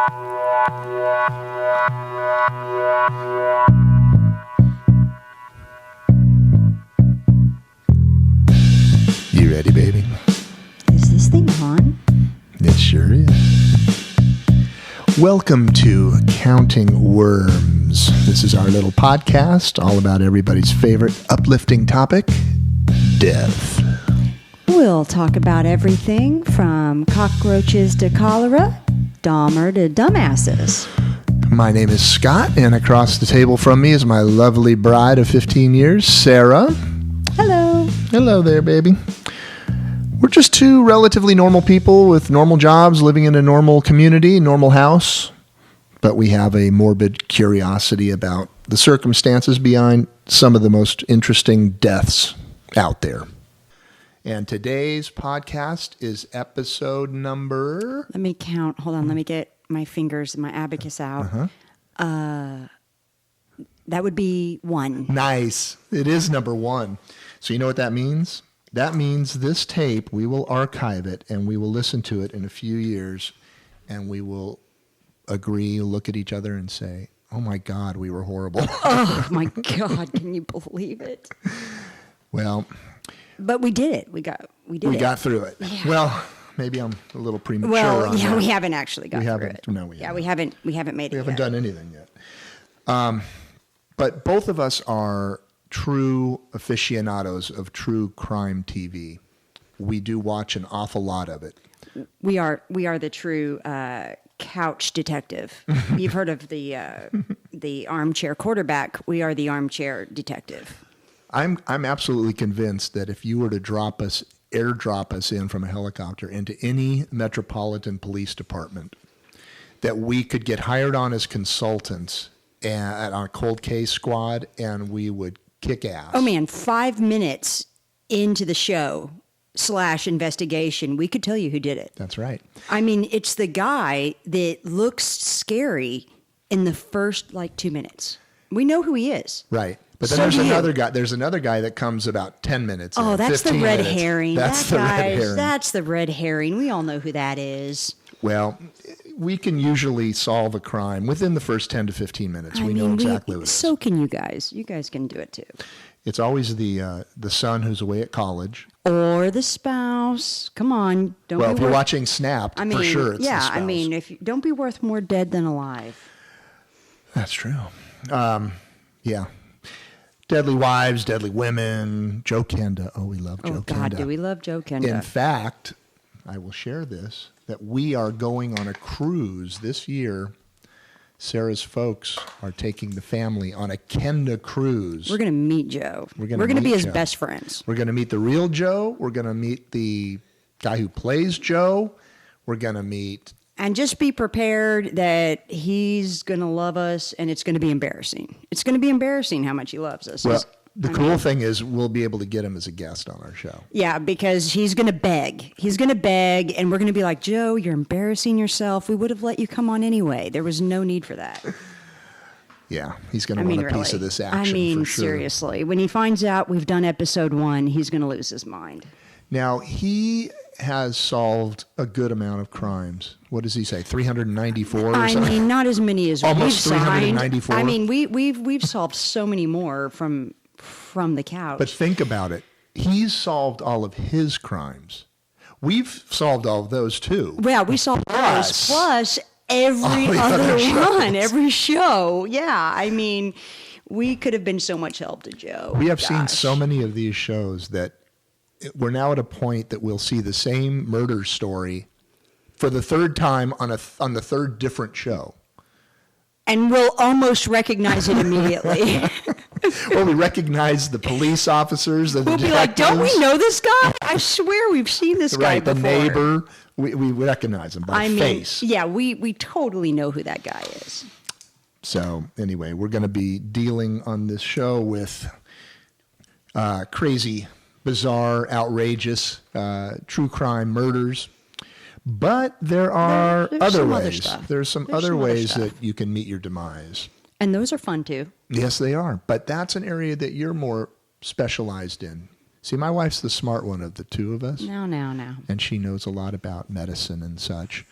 You ready, baby? Is this thing on? It sure is. Welcome to Counting Worms. This is our little podcast all about everybody's favorite uplifting topic, death. We'll talk about everything from cockroaches to cholera, Dahmer to dumbasses. My name is Scott, and across the table from me is my lovely bride of 15 years, Sarah. Hello. Hello there, baby. We're just two relatively normal people with normal jobs, living in a normal community, normal house. But we have a morbid curiosity about the circumstances behind some of the most interesting deaths out there. And today's podcast is episode number... Let me count. Hold on. Let me get my fingers and my abacus out. That would be 1. Nice. It is number 1. So you know what that means? That means this tape, we will archive it and we will listen to it in a few years and we will agree, look at each other and say, oh my God, we were horrible. Oh my God. Can you believe it? Well... But we did it. We got through it. Yeah. Well, maybe I'm a little premature Well, on yeah, that. we haven't actually got through it. No, we haven't. Yeah, we haven't made it yet. We haven't done anything yet. But both of us are true aficionados of true crime TV. We do watch an awful lot of it. We are the true couch detective. You've heard of the armchair quarterback. We are the armchair detective. I'm absolutely convinced that if you were to airdrop us in from a helicopter into any metropolitan police department, that we could get hired on as consultants on a cold case squad, and we would kick ass. Oh man, 5 minutes into the show / investigation, we could tell you who did it. That's right. I mean, it's the guy that looks scary in the first 2 minutes. We know who he is. Right. But then So there's do you. another guy. There's another guy that comes about 10 minutes. Oh, in, that's the 15 red minutes. herring. That's the red herring. That's the red herring. We all know who that is. Well, we can usually solve a crime within the first 10 to 15 minutes. We know exactly what it is. So can you guys. You guys can do it too. It's always the son who's away at college. Or the spouse. Come on, don't. Well, be if you're worth, watching Snapped, for sure it's the spouse. I mean, don't be worth more dead than alive. That's true. Yeah. Deadly Wives, Deadly Women, Joe Kenda. Oh, we love Joe Kenda. Oh God, do we love Joe Kenda? In fact, I will share this, that we are going on a cruise this year. Sarah's folks are taking the family on a Kenda cruise. We're going to meet Joe. We're going to be his best friends. We're going to meet the real Joe. We're going to meet the guy who plays Joe. We're going to meet... And just be prepared that he's going to love us, and it's going to be embarrassing. It's going to be embarrassing how much he loves us. Well, the cool thing is we'll be able to get him as a guest on our show. Yeah, because he's going to beg. He's going to beg, and we're going to be like, Joe, you're embarrassing yourself. We would have let you come on anyway. There was no need for that. Yeah, he's going to want a piece of this action, for sure. Seriously. When he finds out we've done episode 1, he's going to lose his mind. Now, he has solved a good amount of crimes. What does he say? 394 or something? I mean, not as many as almost we've 394. I mean, we've solved so many more from the couch. But think about it. He's solved all of his crimes. We've solved all of those too. Well, we solved those plus every other one, every show. Yeah, I mean, we could have been so much help to Joe. We have seen so many of these shows that we're now at a point that we'll see the same murder story for the third time on the third different show. And we'll almost recognize it immediately. Well, we recognize the police officers and we'll the be like, detectives. don't we know this guy? I swear we've seen this guy before. Right, the neighbor. We recognize him by face. Yeah, we totally know who that guy is. So anyway, we're going to be dealing on this show with crazy, bizarre, outrageous, true crime murders. But there are other ways. There's some other ways that you can meet your demise. And those are fun too. Yes, they are. But that's an area that you're more specialized in. See, my wife's the smart one of the two of us. No. And she knows a lot about medicine and such.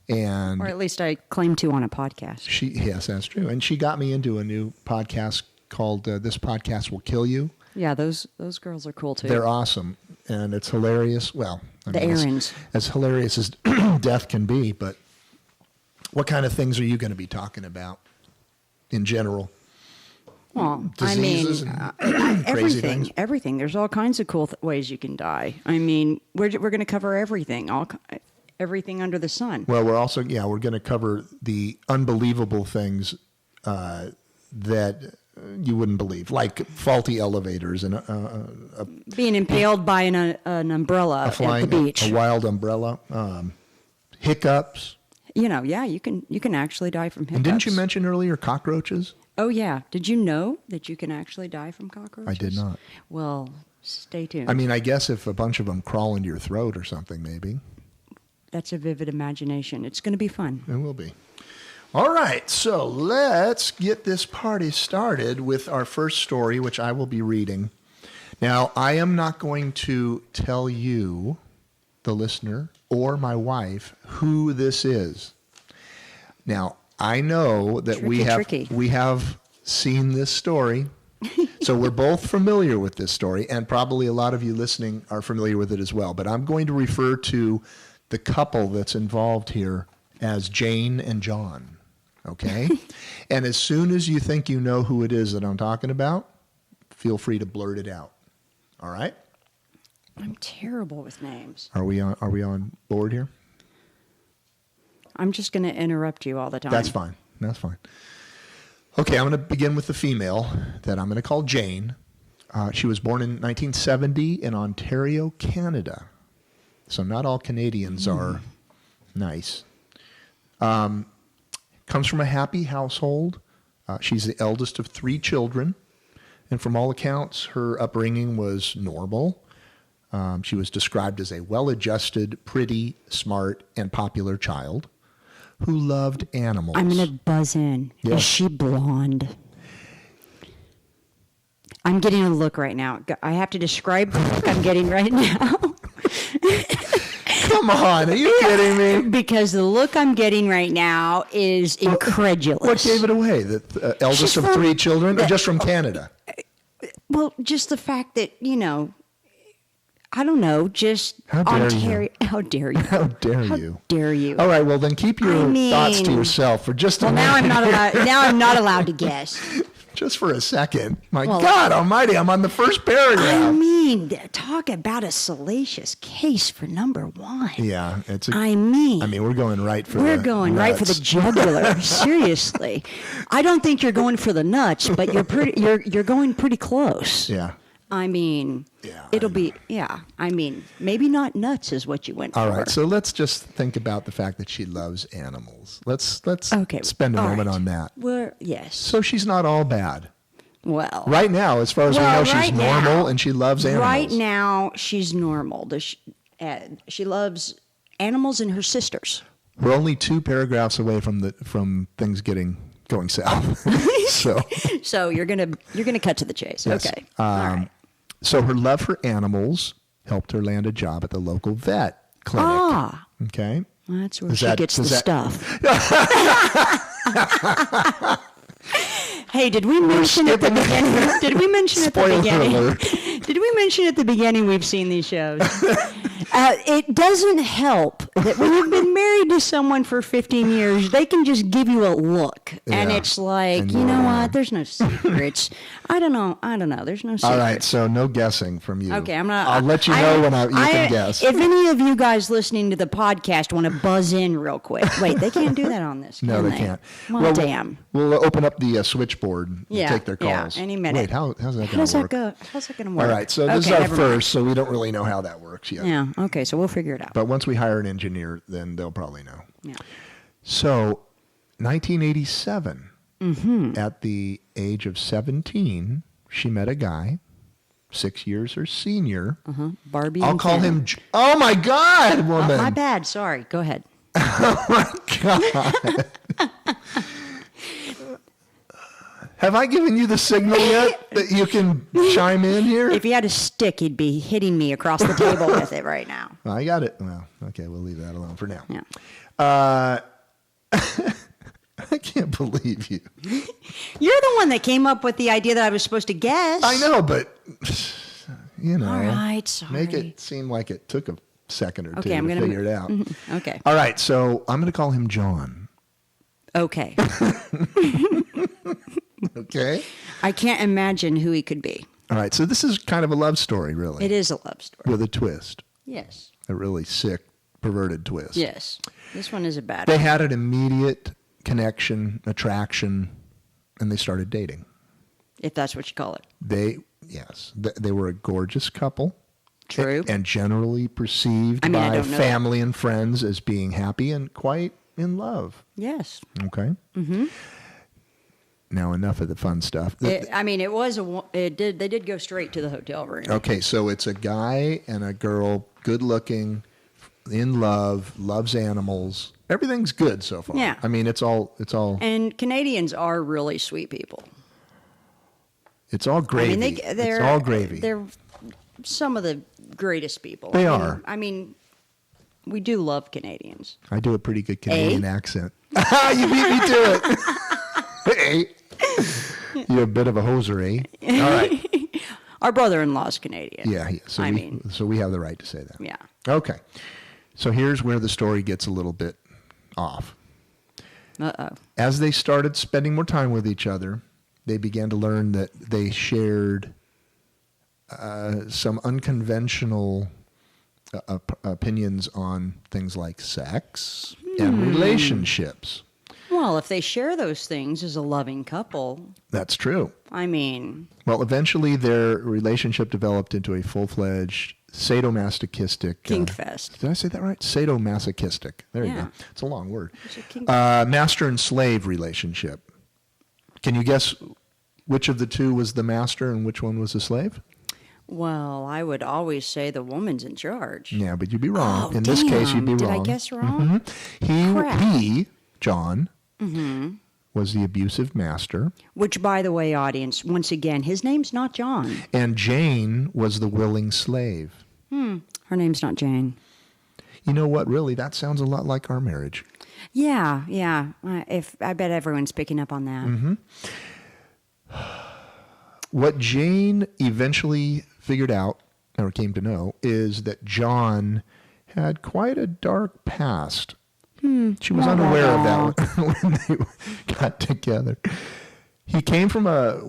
And Or at least I claim to on a podcast. yes, that's true. And she got me into a new podcast called This Podcast Will Kill You. Yeah, those girls are cool too. They're awesome, and it's hilarious. Well, The errands. as hilarious as death can be, but what kind of things are you going to be talking about in general? Well, Diseases and crazy everything. things? Everything. There's all kinds of cool ways you can die. I mean, we're going to cover everything. Everything under the sun. Well, we're going to cover the unbelievable things that you wouldn't believe, like faulty elevators and Being impaled by an umbrella at the beach. a wild umbrella, hiccups. Yeah, you can actually die from hiccups. And didn't you mention earlier cockroaches? Oh yeah. Did you know that you can actually die from cockroaches? I did not. Well, stay tuned. I mean, I guess if a bunch of them crawl into your throat or something, maybe. That's a vivid imagination. It's going to be fun. It will be. All right, so let's get this party started with our first story, which I will be reading. Now, I am not going to tell you, the listener, or my wife, who this is. Now, I know that we have seen this story, so we're both familiar with this story, and probably a lot of you listening are familiar with it as well. But I'm going to refer to the couple that's involved here as Jane and John. Okay? And as soon as you think you know who it is that I'm talking about, feel free to blurt it out. All right? I'm terrible with names. Are we on board here? I'm just going to interrupt you all the time. That's fine. Okay, I'm going to begin with the female that I'm going to call Jane. She was born in 1970 in Ontario, Canada. So not all Canadians are nice. Comes from a happy household. She's the eldest of 3 children. And from all accounts, her upbringing was normal. She was described as a well-adjusted, pretty, smart, and popular child who loved animals. I'm going to buzz in. Yes. Is she blonde? I'm getting a look right now. I have to describe the look I'm getting right now. Come on, are you kidding me? Because the look I'm getting right now is incredulous. What gave it away? The eldest of 3 children, or just from Canada? Well, just the fact that, I don't know, just How dare Ontario. How dare you? How dare you? How dare you? All right, well then keep your thoughts to yourself for just a Well, minute. now I'm not allowed to guess. Just for a second. My God almighty, I'm on the first paragraph. I mean, talk about a salacious case for number 1. Yeah, I mean, we're going right for we're the going right for the nuts. jugular. Seriously, I don't think you're going for the nuts, but you're going pretty close. Yeah. I mean, Yeah, it'll be, yeah. I mean, maybe not nuts is what you went for. All right, so let's just think about the fact that she loves animals. Let's spend a moment on that. Well, yes. So she's not all bad. Well, Right now, as far as we know, she's right normal now- and she loves animals. Right now, she's normal. She loves animals and her sisters. We're only 2 paragraphs away from things going south. So you're gonna cut to the chase. Yes. Okay. All right. So her love for animals helped her land a job at the local vet clinic. Ah. Okay. Well, that's where Does she that- gets the does that- stuff. Hey, did we mention at the beginning? Did we mention at the Spoiler beginning? alert. Did we mention at the beginning we've seen these shows? It doesn't help that when you've been married to someone for 15 years, they can just give you a look, and Yeah. it's like, And you know yeah. what? There's no secrets. I don't know. There's no secrets. All right. So no guessing from you. Okay, I'm not. I'll let you know when you can guess. If any of you guys listening to the podcast want to buzz in real quick, wait, they can't do that on this. No, can they can't. Well, damn. We'll open up the switchboard and take their calls. Yeah, any minute. Wait, how's that going to work? How's that going to work? All right. So this is our never mind. first, so we don't really know how that works yet. Yeah. Okay. So we'll figure it out. But once we hire an engineer, then they'll probably know. Yeah. So, 1987, Mm-hmm. at the age of 17, she met a guy, 6 years her senior. Barbie. I'll and call Ken. him. Oh my God, woman! My bad. Sorry. Go ahead. Oh my God. Have I given you the signal yet that you can chime in here? If he had a stick, he'd be hitting me across the table with it right now. I got it. Well, okay, we'll leave that alone for now. Yeah. I can't believe you. You're the one that came up with the idea that I was supposed to guess. I know, but All right, sorry. make it seem like it took a second or two Okay, I'm to gonna figure it out. Okay. All right, so I'm going to call him John. Okay. Okay. I can't imagine who he could be. All right, so this is kind of a love story, really. It is a love story. With a twist, Yes. a really sick, perverted twist. Yes. This one is a bad They one. had an immediate connection, attraction, and they started dating. If that's what you call it. They were a gorgeous couple. True. And generally perceived I by don't know family and friends as being happy and quite in love. Yes. Okay. Mm-hmm. Now enough of the fun stuff. They did go straight to the hotel room. Okay, so it's a guy and a girl, good looking, in love, loves animals. Everything's good so far. Yeah. I mean, it's all And Canadians are really sweet people. it's all gravy. I mean, it's all gravy. They're some of the greatest people. They And, are. I mean, we do love Canadians. I do a pretty good Canadian accent. You beat me to it. Hey. You're a bit of a hoser, eh? All right. Our brother-in-law's Canadian. Yeah. So we have the right to say that. Yeah. Okay. So here's where the story gets a little bit off. Uh-oh. As they started spending more time with each other, they began to learn that they shared some unconventional opinions on things like sex and relationships. Well, if they share those things as a loving couple, That's true. I mean, Well, eventually their relationship developed into a full-fledged sadomasochistic... Kinkfest. Did I say that right? Sadomasochistic. There you Yeah. go. It's a long word. It's a kink- Master and slave relationship. Can you guess which of the two was the master and which one was the slave? well, I would always say the woman's in charge. Yeah, but you'd be wrong. Oh, In this case, you'd be damn. wrong. Did I guess wrong? Crap. He, John, was the abusive master, Which, by the way, audience, once again, his name's not John. and Jane was the willing slave. Her name's not Jane. You know what? Really, that sounds a lot like our marriage. Yeah. I bet everyone's picking up on that. What Jane eventually figured out, or came to know, is that John had quite a dark past. She was unaware of that when they got together. He came from a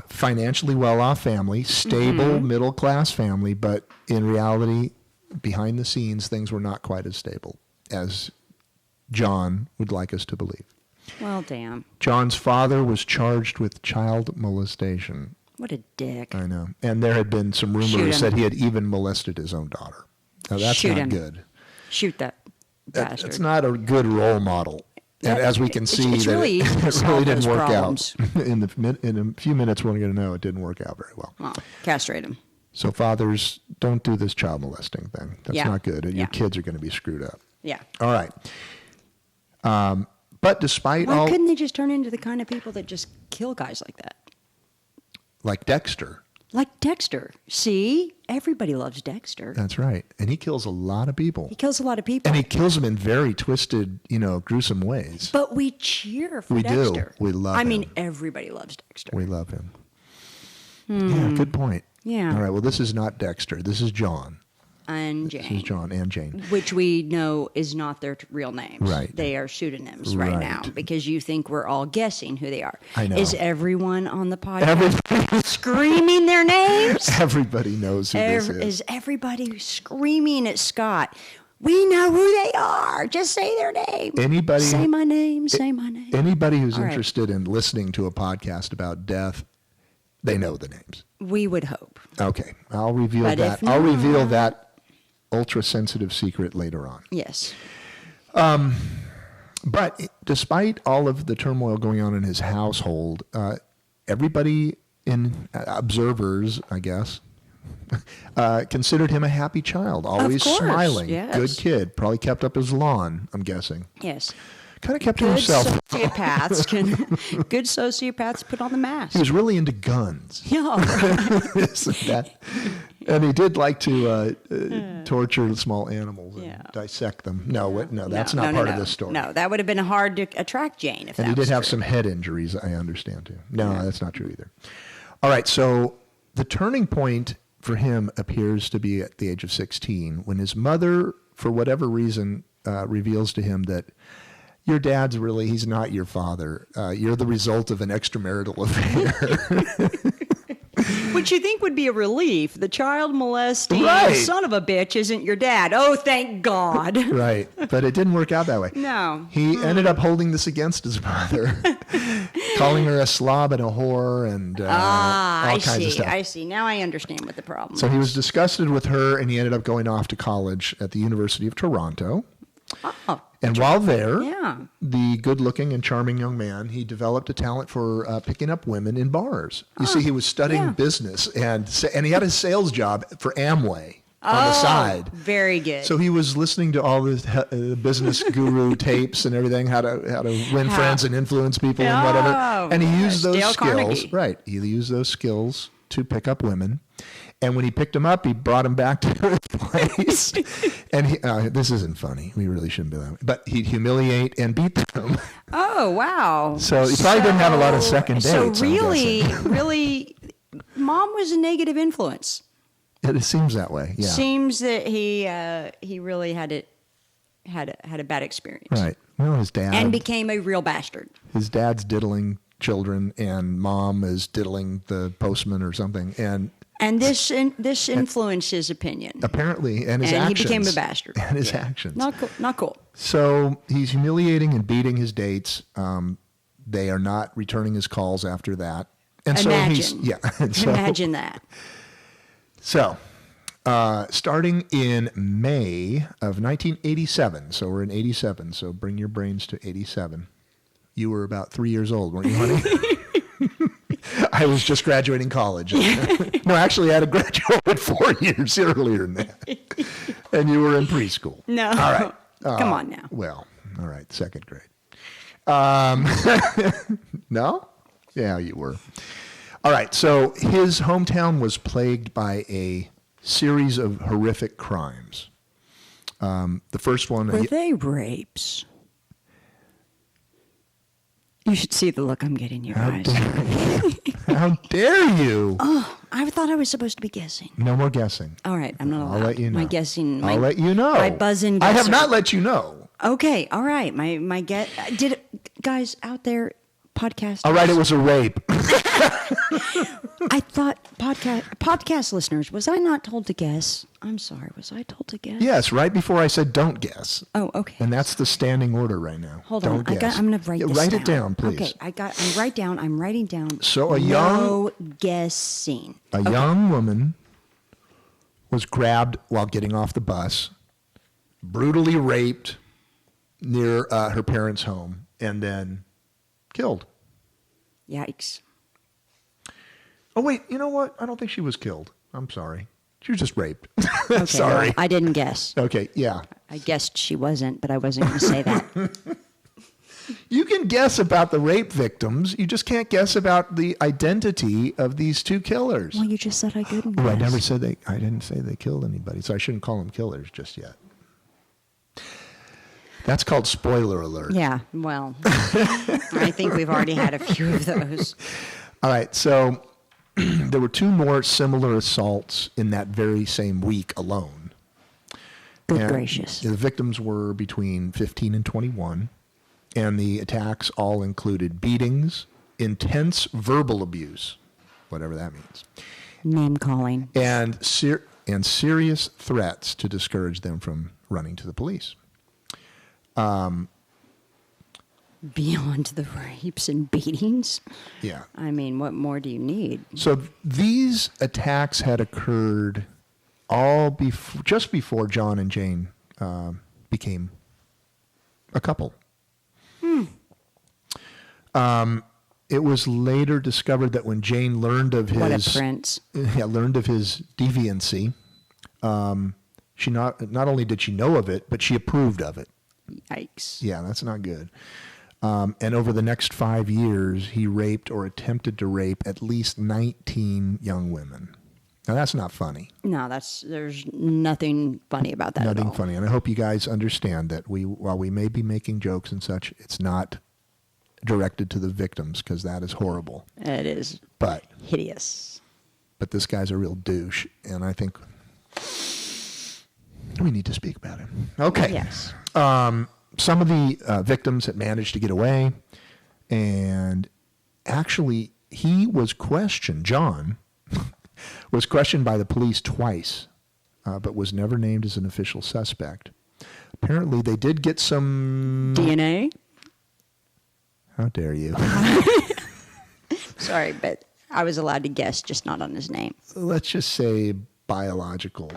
financially well-off family, stable, middle-class family, but in reality, behind the scenes, things were not quite as stable as John would like us to believe. Well, damn. John's father was charged with child molestation. What a dick. I know. And there had been some Shoot rumors him. that he had even molested his own daughter. Now, that's Shoot not him. good. Shoot that bastard. That's not a good role model. And as we can see, it's that really easy to it solve really didn't those work problems. out. In a few minutes, we're going to know it didn't work out very well. Well, castrate him. So fathers, don't do this child molesting thing. That's Yeah. not good. And Yeah. your kids are going to be screwed up. Yeah. All right. But despite Why all, couldn't they just turn into the kind of people that just kill guys like that? like Dexter, Like Dexter. See? Everybody loves Dexter. that's right. And he kills a lot of people. He kills a lot of people. And he kills them in very twisted, gruesome ways. But we cheer for We do. Dexter. We love I mean, him. everybody loves Dexter. We love him. Yeah, good point. Yeah. All right. Well, this is not Dexter. This is John. And This is Jane. John and Jane. Which we know is not their real names. Right. They are pseudonyms right now Right. because you think we're all guessing who they are. I know. Is everyone on the podcast screaming their names? Everybody knows who this is. Is everybody screaming at Scott? We know who they are. Just say their name. Anybody? Say my name. Say my name. Anybody who's All right. interested in listening to a podcast about death, they know the names. We would hope. Okay. I'll reveal But that. if I'll reveal not- that ultra sensitive secret later on. Yes. But despite all of the turmoil going on in his household, everybody observers, I guess, considered him a happy child, always course, smiling, yes. good kid, probably kept up his lawn, I'm guessing. Yes. kind of kept to Good himself. good sociopaths put on the mask. He was really into guns. Yeah. Isn't that? And he did like to torture small animals and dissect them. No, that's not part of this story. No, that would have been hard to attract Jane if and that he did was have true. some head injuries, I understand, too. No, that's not true either. All right, so the turning point for him appears to be at the age of 16 when his mother, for whatever reason, reveals to him that your dad's really, he's not your father. You're the result of an extramarital affair. Which you think would be a relief. The child molesting Right. son of a bitch isn't your dad. Oh, thank God. Right, but it didn't work out that way. No. He ended up holding this against his mother, calling her a slob and a whore and all kinds of stuff. I see. Now I understand what the problem So he was disgusted with her, and he ended up going off to college at the University of Toronto. Oh, And while there, yeah. the good-looking and charming young man, he developed a talent for picking up women in bars. You see, he was studying business, and he had a sales job for Amway on the side. Very good. So he was listening to all the business guru tapes and everything, how to win friends and influence people and whatever. And he used those Dale skills. Carnegie. Right. He used those skills to pick up women. And when he picked them up, he brought them back to his place. And this isn't funny. We really shouldn't be that way. But he'd humiliate and beat them. Oh, wow. So he probably didn't have a lot of second dates. So I'm really, guessing. really, mom was a negative influence. It seems that way. Yeah. Seems that he really had a bad experience. Right. Well, his dad. And became a real bastard. His dad's diddling children, and mom is diddling the postman or something. And this influenced his opinion. Apparently, and his And actions. he became a bastard. And his actions. Not cool. Not cool. So he's humiliating and beating his dates. They are not returning his calls after that. And Imagine. So Imagine that. So, starting in May of 1987, so we're in 87, so bring your brains to 87. You were about 3 years old, weren't you, honey? I was just graduating college. No, actually, I had graduated 4 years earlier than that. And you were in preschool. No. All right. Come on now. Well, all right, second grade. No? Yeah, you were. All right, so his hometown was plagued by a series of horrific crimes. The first one... Were they rapes? You should see the look I'm getting in your eyes. How dare you? Oh, I thought I was supposed to be guessing. No more guessing. All right, I'm not allowed. I'll let you know. My guessing. I'll let you know. My buzzing. I have not let you know. Okay, all right. My get. Did it, guys out there, podcast. All right, it was a rape. I thought podcast listeners. Was I not told to guess? I'm sorry. Was I told to guess? Yes, right before I said don't guess. Oh, okay. And that's the standing order right now. Hold don't on. guess. I'm going to write this Write it down, please. Okay, I'm writing down. So no guessing. A young woman was grabbed while getting off the bus, brutally raped near her parents' home, and then killed. Yikes. Oh, wait, you know what? I don't think she was killed. I'm sorry. She was just raped. Okay, Sorry. well, I didn't guess. Okay, yeah. I guessed she wasn't, but I wasn't going to say that. You can guess about the rape victims. You just can't guess about the identity of these two killers. Well, you just said I couldn't Oh, I guess. never said I didn't say they killed anybody, so I shouldn't call them killers just yet. That's called spoiler alert. Yeah, well, I think we've already had a few of those. All right, so there were two more similar assaults in that very same week alone. Good And gracious. The victims were between 15 and 21, and the attacks all included beatings, intense verbal abuse, whatever that means, Name calling. and serious threats to discourage them from running to the police. Beyond the rapes and beatings? Yeah. I mean, what more do you need? So these attacks had occurred just before John and Jane became a couple. It was later discovered that when Jane learned of his What a prince. learned of his deviancy, she not only did she know of it, but she approved of it. Yikes. Yeah, that's not good. And over the next 5 years, he raped or attempted to rape at least 19 young women. Now, that's not funny. No, there's nothing funny about that Nothing at all. funny. And I hope you guys understand that while we may be making jokes and such, it's not directed to the victims, because that is horrible. It is But hideous. this guy's a real douche, and I think we need to speak about him. Okay. Yes. Some of the victims had managed to get away, and actually he was questioned, John, was questioned by the police twice, but was never named as an official suspect. Apparently they did get some... DNA? How dare you? Sorry, but I was allowed to guess, just not on his name. Let's just say biological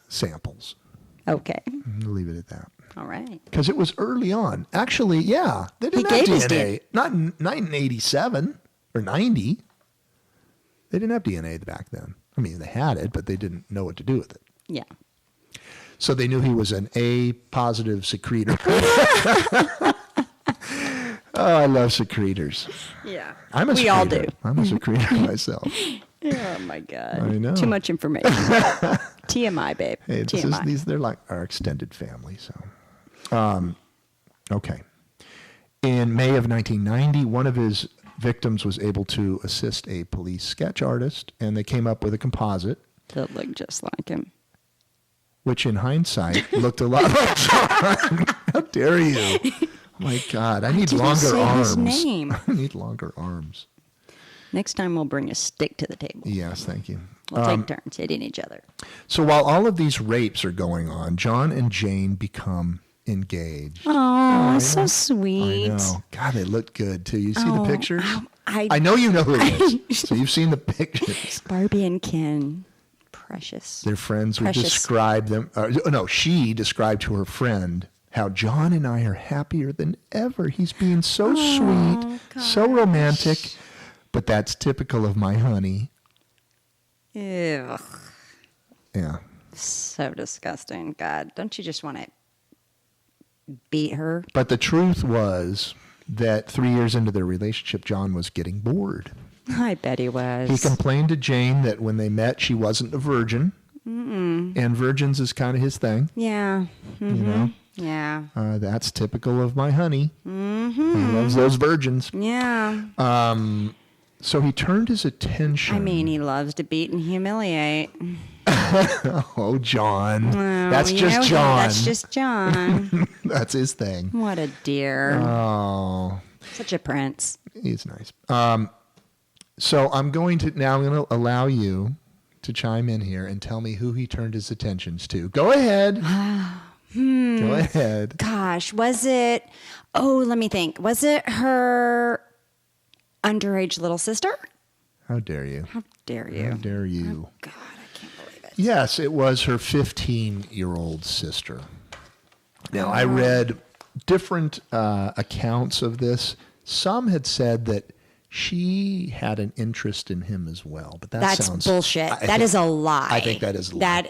samples. Okay. We'll leave it at that. All right. Because it was early on. Actually, yeah, they didn't He have gave his DNA. Not in 87 or 90. They didn't have DNA back then. I mean, they had it, but they didn't know what to do with it. Yeah. So they knew he was an A positive secretor. Oh, I love secretors. Yeah. I'm a we all secretor. do. I'm a secretor myself. Oh my God. I know. Too much information. TMI, babe. Hey, TMI. they're like our extended family. So, okay. In May of 1990, one of his victims was able to assist a police sketch artist, and they came up with a composite, That look just like him. which in hindsight looked a lot like John. How dare you? Oh my God, I need didn't longer say arms. his name. I need longer arms. Next time we'll bring a stick to the table. Yes, thank you. We'll take turns hitting each other. So while all of these rapes are going on, John and Jane become engaged. Oh, so sweet. I know. God, they looked good too. You see the Oh, pictures? I I know you know who it is. So you've seen the pictures. Barbie and Ken. Precious. Their friends would Precious. describe them. She described to her friend how John and I are happier than ever. He's being so sweet, so romantic, but that's typical of my honey. Ew. Yeah. So disgusting. God, don't you just want to beat her? But the truth was that 3 years into their relationship, John was getting bored. I bet he was. He complained to Jane that when they met, she wasn't a virgin. And virgins is kind of his thing. Yeah. You know? Yeah. That's typical of my honey. He loves those virgins. Yeah. So he turned his attention. I mean, he loves to beat and humiliate. Oh, John. Well, That's you just know him. John. That's just John. That's his thing. What a dear. Oh, Such a prince. he's nice. So I'm going to allow you to chime in here and tell me who he turned his attentions to. Go ahead. Go ahead. Gosh, was it? Oh, let me think. Was it her underage little sister? How dare you? How dare you? How dare you? Oh, God, I can't believe it. Yes, it was her 15-year-old sister. Now, I read different accounts of this. Some had said that she had an interest in him as well, but That's sounds bullshit. I that think- is a lie. I think that is a lie.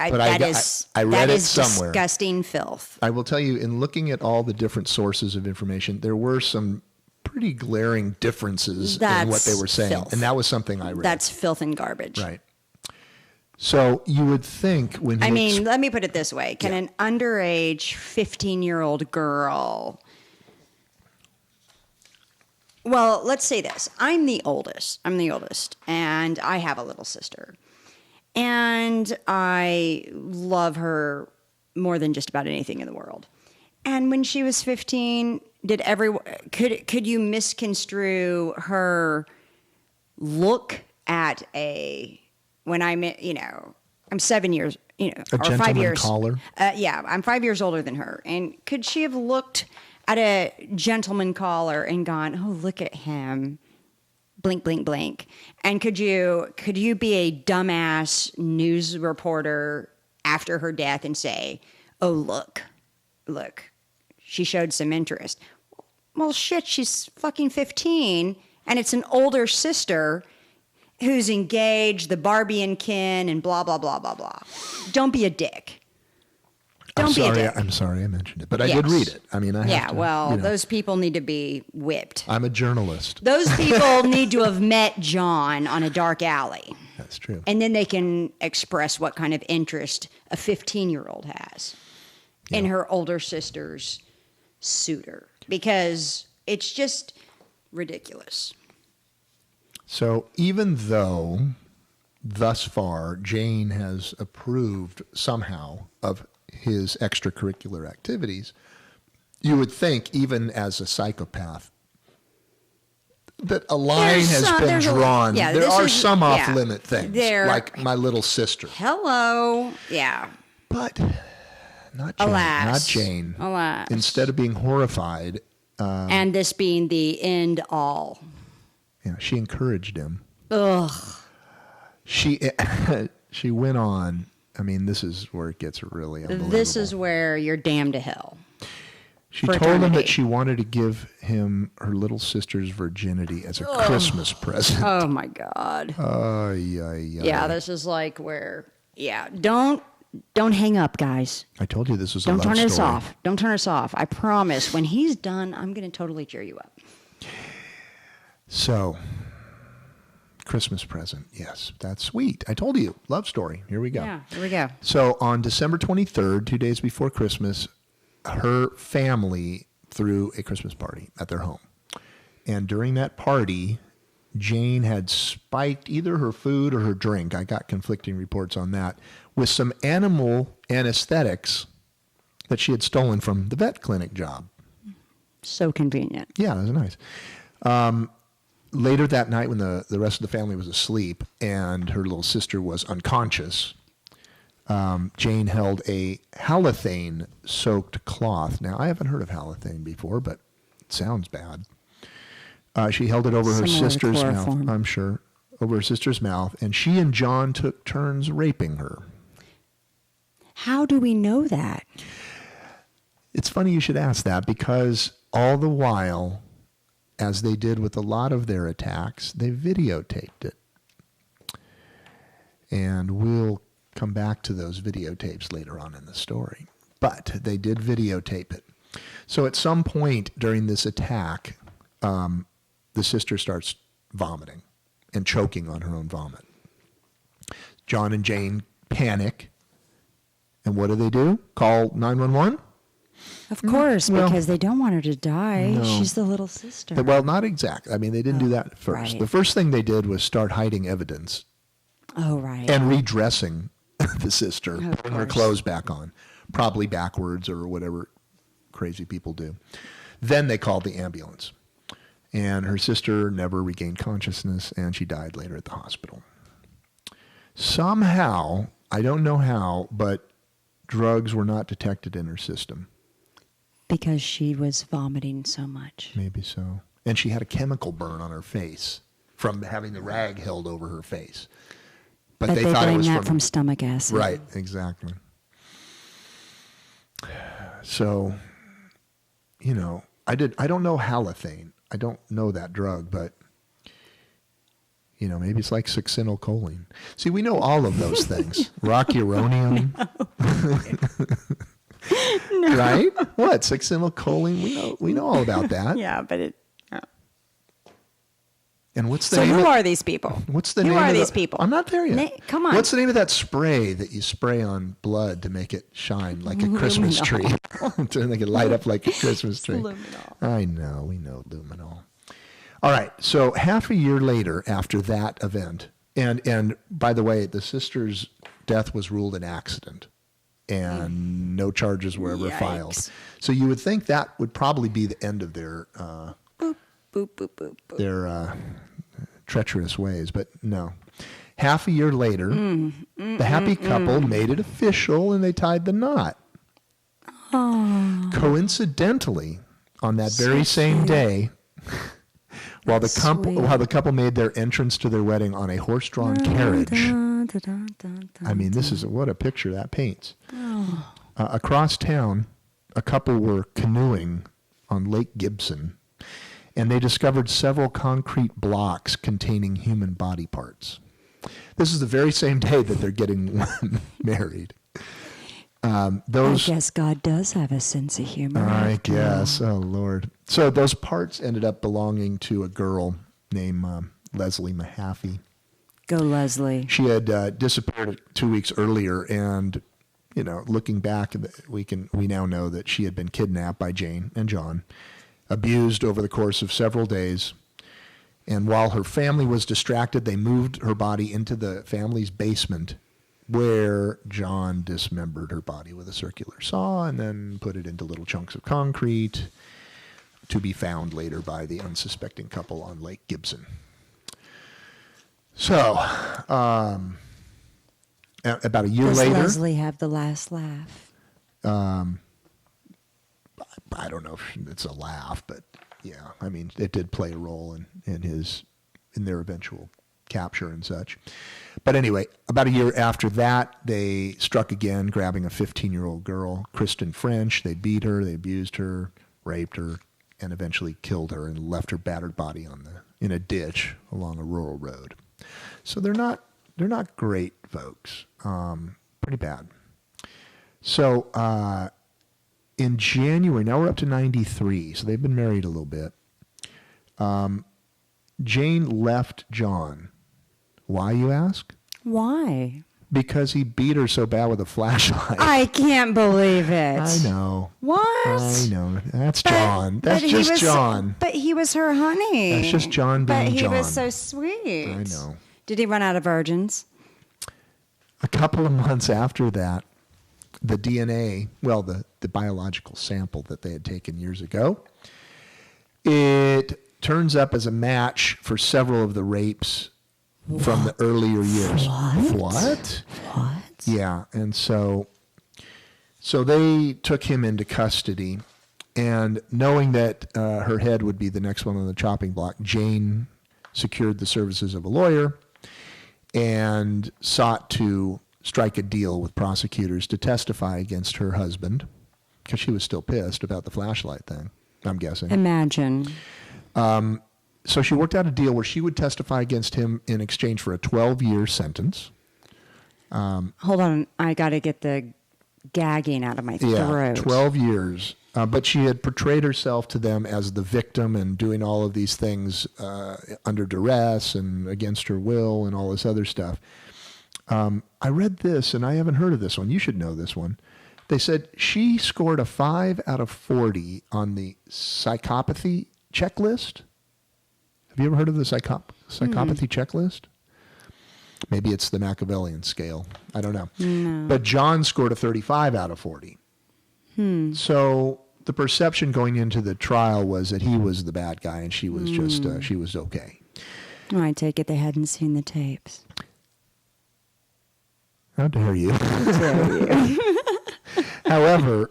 But That is I read that it is somewhere. disgusting filth. I will tell you, in looking at all the different sources of information, there were some pretty glaring differences in what they were saying, filth. and that was something I read. That's filth and garbage. right. So you would think when he I mean, let me put it this way. Can Yeah. an underage 15-year-old girl... Well, let's say this. I'm the oldest, and I have a little sister. And I love her more than just about anything in the world. And when she was 15, could you misconstrue her look at when I'm 7 years, a or 5 gentleman years. caller? Yeah, I'm 5 years older than her. And could she have looked at a gentleman caller and gone, "Oh, look at him, blink, blink, blink"? And could you be a dumbass news reporter after her death and say, "Oh, look, she showed some interest"? Well, shit, she's fucking 15, and it's an older sister who's engaged, the Barbie and Ken, and blah blah blah blah blah. Don't be a dick. Don't be a dick. I'm sorry I mentioned it, but I Yes. did read it. I mean, I have to, well, those people need to be whipped. I'm a journalist. Those people need to have met John on a dark alley. That's true. And then they can express what kind of interest a 15-year-old has in her older sister's suitor, because it's just ridiculous. So even though thus far Jane has approved somehow of his extracurricular activities, you would think, even as a psychopath, that a line has been drawn. There are some off-limit things, like my little sister. Hello. Yeah. But not Jane. Alas. Not Jane. Alas. Instead of being horrified, and this being the end all. she encouraged him. Ugh. She went on. I mean, this is where it gets really unbelievable. This is where you're damned to hell. She told him that she wanted to give him her little sister's virginity as a Christmas present. Oh my God. Yeah, this is like where, don't hang up, guys. I told you this was a love story. Don't turn us story. off. Don't turn us off. I promise. When he's done, I'm going to totally cheer you up. So, Christmas present. Yes, that's sweet. I told you, love story. Here we go. Yeah, here we go. So on December 23rd, 2 days before Christmas, her family threw a Christmas party at their home. And during that party, Jane had spiked either her food or her drink. I got conflicting reports on that, with some animal anesthetics that she had stolen from the vet clinic job. So convenient. Yeah, it was nice. Later that night, when the rest of the family was asleep and her little sister was unconscious, Jane held a halothane-soaked cloth. Now, I haven't heard of halothane before, but it sounds bad. She held it over her sister's mouth, I'm sure, over her sister's mouth, and she and John took turns raping her. How do we know that? It's funny you should ask that, because all the while, as they did with a lot of their attacks, they videotaped it. And we'll come back to those videotapes later on in the story. But they did videotape it. So at some point during this attack, the sister starts vomiting and choking on her own vomit. John and Jane panic. And what do? Call 911? Of course, because they don't want her to die. No. She's the little sister. Well, not exactly. I mean, they didn't do that at first. Right. The first thing they did was start hiding evidence. Oh, right. And redressing the sister, putting her course. clothes back on, probably backwards or whatever crazy people do. Then they called the ambulance. And her sister never regained consciousness, and she died later at the hospital. Somehow, I don't know how, but drugs were not detected in her system. Because she was vomiting so much. Maybe so. And she had a chemical burn on her face from having the rag held over her face. But they thought it was from stomach acid. Right, exactly. So, I don't know halothane. I don't know that drug, but maybe it's like succinylcholine. See, we know all of those things. Rocuronium. No. Right? What? Succinylcholine? We know all about that. Yeah, but it. And what's the So name who of, are these people? What's the who name are of these people? I'm not there yet. Come on. What's the name of that spray that you spray on blood to make it shine like a Christmas tree? To make it light up like a Christmas tree. Luminol. I know. We know luminol. All right. So half a year later after that event, and by the way, the sister's death was ruled an accident. And no charges were ever filed. So you would think that would probably be the end of their Boop, boop, boop, boop, boop. their treacherous ways, but no. Half a year later, the happy couple made it official, and they tied the knot. Oh, Coincidentally, on that very same day, while the couple made their entrance to their wedding on a horse-drawn carriage. I mean, what a picture that paints. Across town, a couple were canoeing on Lake Gibson, and they discovered several concrete blocks containing human body parts. This is the very same day that they're getting married. Those, I guess God does have a sense of humor. I guess. Oh, Lord. So those parts ended up belonging to a girl named Leslie Mahaffey. Go, Leslie. She had disappeared 2 weeks earlier, and looking back, we now know that she had been kidnapped by Jane and John, abused over the course of several days, and while her family was distracted, they moved her body into the family's basement, where John dismembered her body with a circular saw and then put it into little chunks of concrete to be found later by the unsuspecting couple on Lake Gibson. So, about a year Does later, Leslie have the last laugh? I don't know if it's a laugh, but yeah, I mean, it did play a role in their eventual capture and such. But anyway, about a year after that, they struck again, grabbing a 15-year-old girl, Kristen French. They beat her, they abused her, raped her, and eventually killed her and left her battered body in a ditch along a rural road. So they're not great folks. Pretty bad. So in January, now we're up to 93, so they've been married a little bit. Jane left John. Why, you ask? Why? Because he beat her so bad with a flashlight. I can't believe it. I know. What? I know. That's John. That's just John. But he was her honey. That's just John being But he John. was so sweet. I know. Did he run out of virgins? A couple of months after that, the DNA, well, the biological sample that they had taken years ago, it turns up as a match for several of the rapes from the earlier years. What? Yeah, and so they took him into custody, and knowing that her head would be the next one on the chopping block, Jane secured the services of a lawyer and sought to strike a deal with prosecutors to testify against her husband, because she was still pissed about the flashlight thing, I'm guessing. Imagine. So she worked out a deal where she would testify against him in exchange for a 12-year sentence. Hold on. I got to get the gagging out of my throat. Yeah, 12 years. But she had portrayed herself to them as the victim and doing all of these things under duress and against her will and all this other stuff. I read this, and I haven't heard of this one. You should know this one. They said she scored a 5 out of 40 on the psychopathy checklist. Have you ever heard of the psychopathy checklist? Maybe it's the Machiavellian scale. I don't know. No. But John scored a 35 out of 40. So the perception going into the trial was that he was the bad guy and she was just, she was okay. I take it they hadn't seen the tapes. How dare you? However,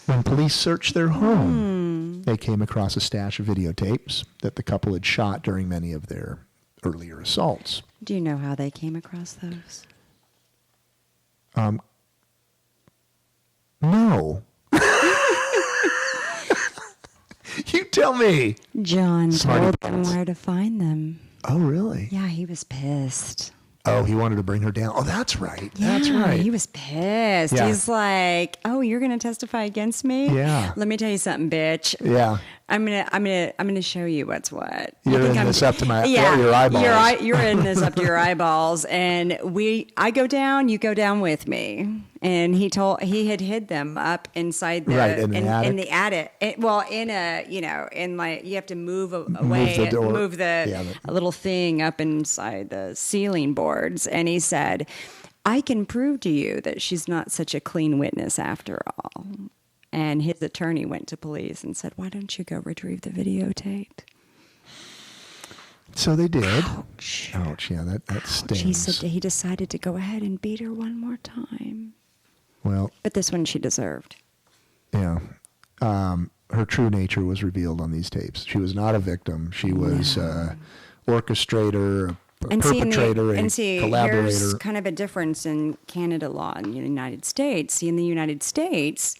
when police searched their home, they came across a stash of videotapes that the couple had shot during many of their earlier assaults. Do you know how they came across those? No. You tell me. John Smarty told them pants. where to find them. Oh, really? Yeah, he was pissed. Oh, he wanted to bring her down. Oh, that's right. That's Yeah, right. He was pissed. Yeah. He's like, "Oh, you're going to testify against me? Yeah. Let me tell you something, bitch. Yeah. I'm gonna show you what's what. You're in this up to your eyeballs. You're in this up to your eyeballs, and I go down, you go down with me. And he had hid them up inside the in the attic. In like you have to move away, the door. move a little thing up inside the ceiling boards. And he said, "I can prove to you that she's not such a clean witness after all." And his attorney went to police and said, "Why don't you go retrieve the videotape?" So they did. Ouch. Ouch, yeah, that stings. He said he decided to go ahead and beat her one more time. Well, But this one she deserved. yeah. Her true nature was revealed on these tapes. She was not a victim. She was orchestrator, perpetrator, collaborator. Here's kind of a difference in Canada law and the United States. See, in the United States,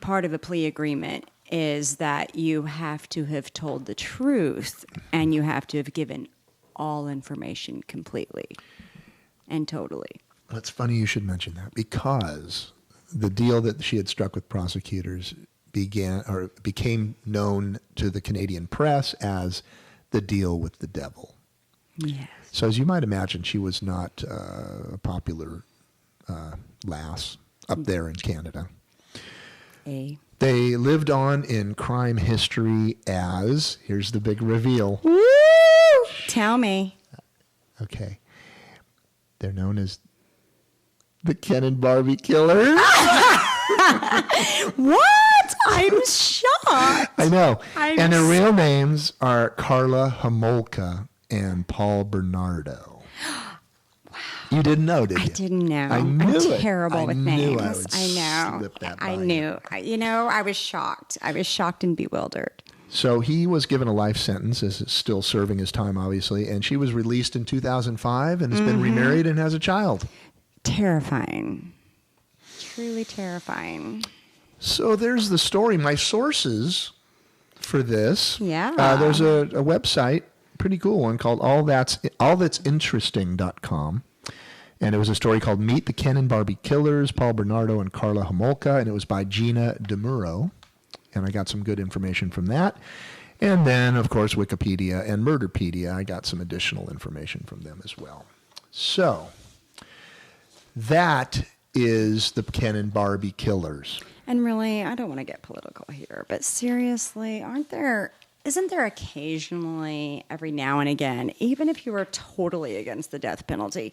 part of a plea agreement is that you have to have told the truth and you have to have given all information completely and totally. It's funny you should mention that, because the deal that she had struck with prosecutors became known to the Canadian press as the deal with the devil. Yes. So as you might imagine, she was not a popular lass up there in Canada. They lived on in crime history as, here's the big reveal. Woo! Tell me. Okay. They're known as the Ken and Barbie Killers. What? I'm shocked. I know. And their real names are Carla Homolka and Paul Bernardo. Wow. You didn't know, did you? I didn't know. I knew I'm it. terrible with names. I know. Slip that by I knew. I was shocked. I was shocked and bewildered. So he was given a life sentence, is still serving his time, obviously, and she was released in 2005 and has been remarried and has a child. Terrifying. Truly terrifying. So there's the story. My sources for this. Yeah. There's a website, pretty cool one, called allthat'sinteresting.com. And it was a story called Meet the Ken and Barbie Killers, Paul Bernardo and Carla Homolka, and it was by Gina DeMuro. And I got some good information from that. And then, of course, Wikipedia and Murderpedia, I got some additional information from them as well. So that is the Ken and Barbie Killers. And really, I don't want to get political here, but seriously, isn't there occasionally, every now and again, even if you are totally against the death penalty,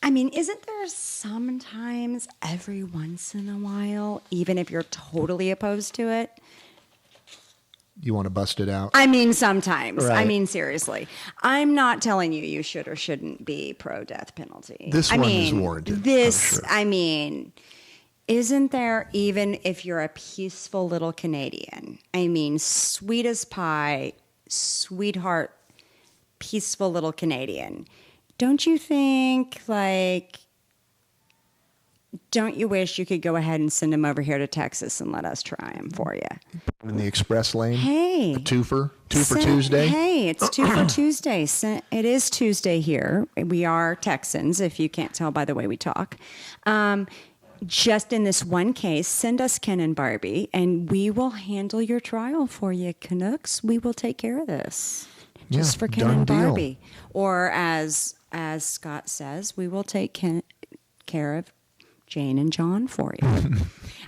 I mean, isn't there sometimes every once in a while, even if you're totally opposed to it? You want to bust it out? I mean, sometimes. Right. I mean, seriously. I'm not telling you should or shouldn't be pro-death penalty. This one is warranted. I'm sure. I mean, isn't there, even if you're a peaceful little Canadian, I mean, sweet as pie, sweetheart, peaceful little Canadian, don't you think, don't you wish you could go ahead and send him over here to Texas and let us try him for you? In the express lane? Hey. A twofer? Two for Tuesday? Hey, it's two for Tuesday. It is Tuesday here. We are Texans, if you can't tell by the way we talk. Just in this one case, send us Ken and Barbie, and we will handle your trial for you, Canucks. We will take care of this. Just for Ken done and deal. Barbie. Or as Scott says, we will take care of Jane and John for you.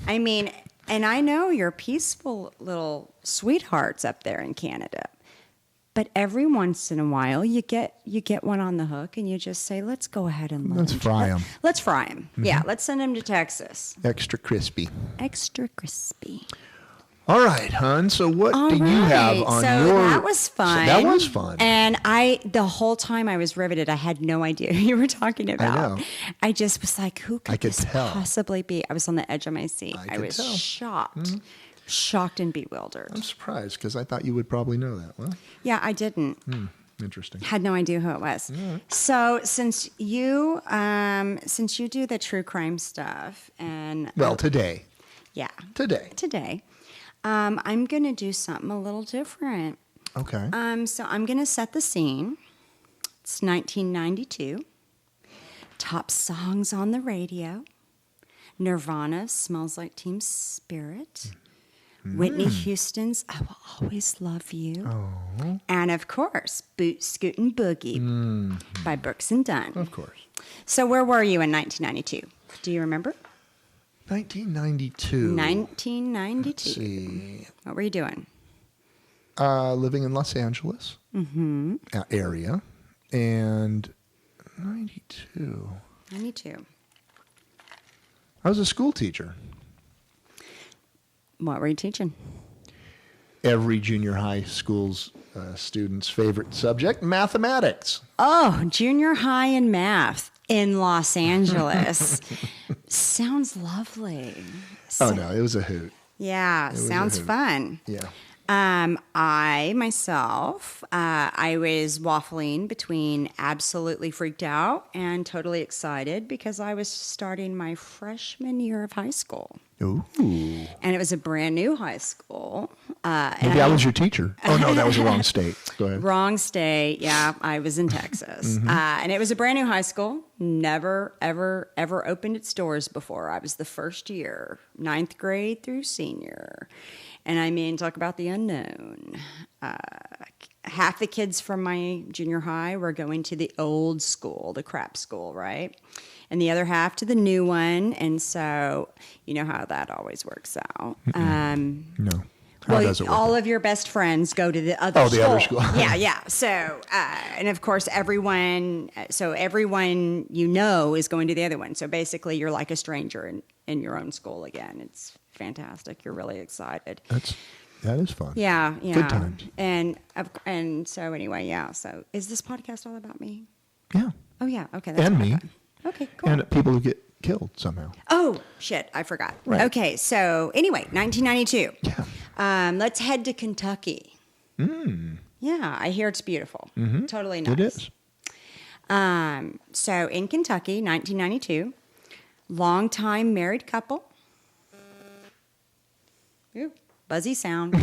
I mean, and I know you're peaceful little sweethearts up there in Canada, but every once in a while you get one on the hook and you just say, let's go ahead and Let's fry him. Let's fry him. Mm-hmm. Yeah, let's send him to Texas. Extra crispy. Extra crispy. All right, hon. So what do you have on your... That was fun. So that was fun. And the whole time I was riveted. I had no idea who you were talking about. I know. I just was like, who could this tell. possibly be? I was on the edge of my seat. I was tell. shocked. Mm-hmm. Shocked and bewildered. I'm surprised because I thought you would probably know that. Well, yeah, I didn't. interesting. Had no idea who it was. So since you do the true crime stuff and today. Yeah. Today. I'm going to do something a little different. Okay. So I'm going to set the scene. It's 1992. Top songs on the radio. Nirvana, Smells Like Teen Spirit. Whitney Houston's I Will Always Love You. Oh. And of course, Boot Scootin' Boogie by Brooks and Dunn. Of course. So where were you in 1992? Do you remember? 1992. 1992. Let's see. What were you doing? Living in Los Angeles area. And 92. 92. I was a school teacher. What were you teaching? Every junior high school's student's favorite subject, mathematics. Oh, junior high in math in Los Angeles. Sounds lovely. Oh, no, it was a hoot. Yeah, sounds fun. Yeah. I myself, I was waffling between absolutely freaked out and totally excited because I was starting my freshman year of high school. Ooh. And it was a brand new high school. Maybe I was your teacher. Oh, no, that was the wrong state. Go ahead. Wrong state. Yeah, I was in Texas. And it was a brand new high school, never, ever, ever opened its doors before. I was the first year, 9th grade through senior. And I mean, talk about the unknown. Half the kids from my junior high were going to the old school, the crap school, right? And the other half to the new one. And so, you know how that always works out. No. Well, does it work all out? of your best friends go to the other Oh, school. the other school. Yeah. So, and of course, everyone you know is going to the other one. So basically, you're like a stranger in your own school again. It's fantastic. You're really excited. That is fun. Yeah. Good times. And so anyway, yeah. So is this podcast all about me? Yeah. Oh yeah. Okay. And what I me. thought. Okay. Cool. And people who get killed somehow. Oh shit! I forgot. Right. Okay. So anyway, 1992. Yeah. Let's head to Kentucky. Yeah, I hear it's beautiful. Totally nice. It is. So in Kentucky, 1992, longtime married couple. Ooh, buzzy sound.